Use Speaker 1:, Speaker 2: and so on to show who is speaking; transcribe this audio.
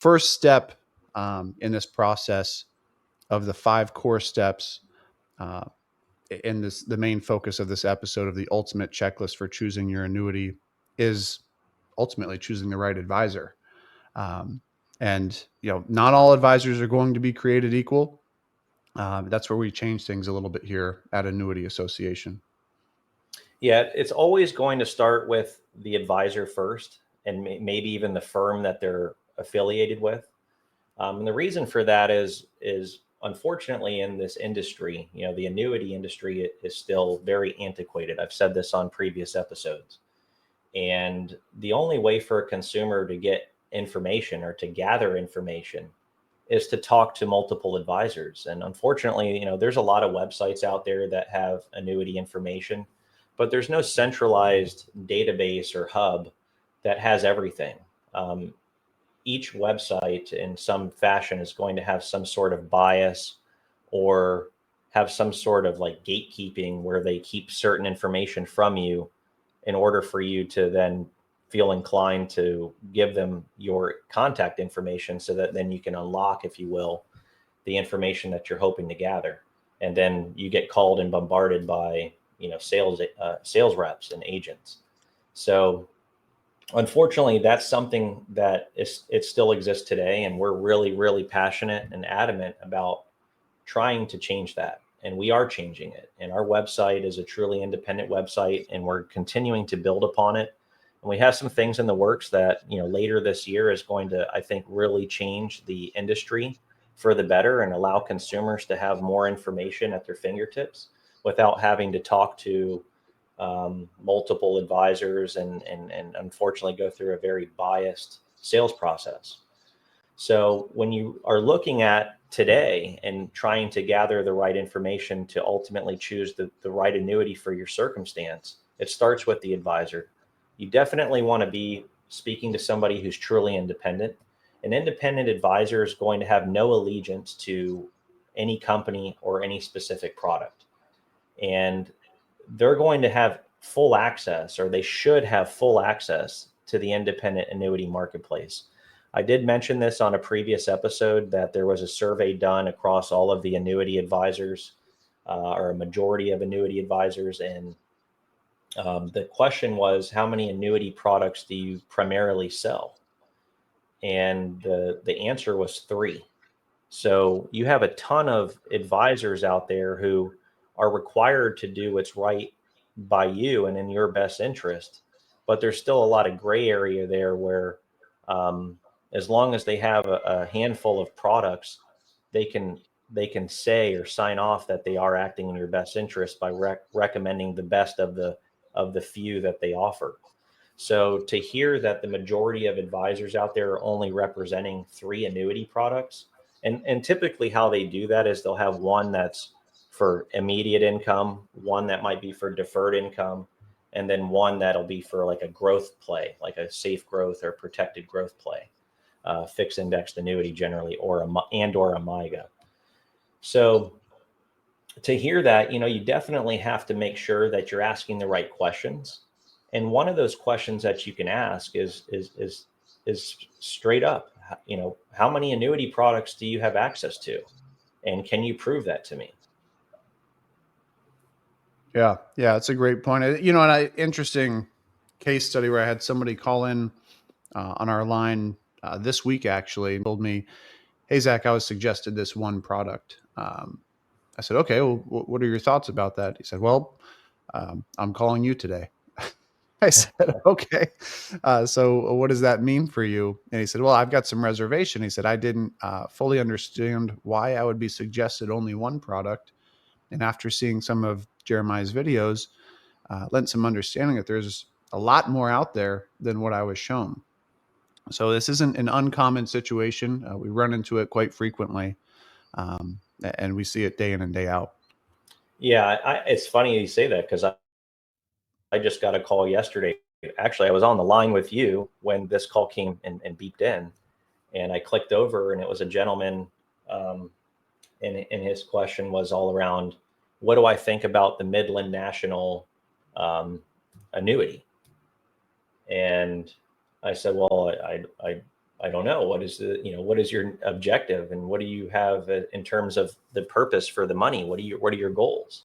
Speaker 1: first step in this process of the 5 core steps, uh, in this, the main focus of this episode of the ultimate checklist for choosing your annuity, is ultimately choosing the right advisor. Um, and not all advisors are going to be created equal. That's where we change things a little bit here at Annuity Association.
Speaker 2: Yeah, it's always going to start with the advisor first, and maybe even the firm that they're affiliated with. And the reason for that is unfortunately in this industry, the annuity industry is still very antiquated. I've said this on previous episodes. And the only way for a consumer to get information or to gather information is to talk to multiple advisors. And unfortunately, there's a lot of websites out there that have annuity information, but there's no centralized database or hub that has everything. Um, each website in some fashion is going to have some sort of bias or have some sort of like gatekeeping where they keep certain information from you in order for you to then feel inclined to give them your contact information so that then you can unlock, if you will, the information that you're hoping to gather. And then you get called and bombarded by, sales reps and agents. So unfortunately, that's something that it still exists today. And we're really, really passionate and adamant about trying to change that. And we are changing it. And our website is a truly independent website, and we're continuing to build upon it. And we have some things in the works that, later this year is going to, I think, really change the industry for the better and allow consumers to have more information at their fingertips without having to talk to multiple advisors and unfortunately go through a very biased sales process. So when you are looking at today and trying to gather the right information to ultimately choose the right annuity for your circumstance, it starts with the advisor. You definitely want to be speaking to somebody who's truly independent. An independent advisor is going to have no allegiance to any company or any specific product. And they're going to have full access, or they should have full access to the independent annuity marketplace. I did mention this on a previous episode that there was a survey done across all of the annuity advisors, or a majority of annuity advisors. And the question was, how many annuity products do you primarily sell? And the answer was 3. So you have a ton of advisors out there who are required to do what's right by you and in your best interest. But there's still a lot of gray area there where, um, as long as they have a handful of products, they can say or sign off that they are acting in your best interest by recommending the best of the few that they offer. So to hear that the majority of advisors out there are only representing 3 annuity products, and typically how they do that is they'll have one that's for immediate income, one that might be for deferred income, and then one that'll be for like a growth play, like a safe growth or protected growth play, fixed indexed annuity generally, or a MIGA. So to hear that, you definitely have to make sure that you're asking the right questions. And one of those questions that you can ask is straight up, how many annuity products do you have access to? And can you prove that to me?
Speaker 1: Yeah, it's a great point. And interesting case study where I had somebody call in on our line this week, actually, and told me, "Hey, Zach, I was suggested this one product." I said, "Okay, well, what are your thoughts about that?" He said, "Well, I'm calling you today." I said, "Okay, so what does that mean for you?" And he said, "Well, I've got some reservation." He said, "I didn't fully understand why I would be suggested only one product. And after seeing some of Jeremiah's videos, lent some understanding that there's a lot more out there than what I was shown." So this isn't an uncommon situation. We run into it quite frequently, and we see it day in and day out.
Speaker 2: Yeah, it's funny you say that because I just got a call yesterday. Actually, I was on the line with you when this call came and beeped in, and I clicked over, and it was a gentleman, um, and his question was all around, what do I think about the Midland National annuity? And I said, well, I don't know, what is what is your objective, and what do you have in terms of the purpose for the money? What are your goals?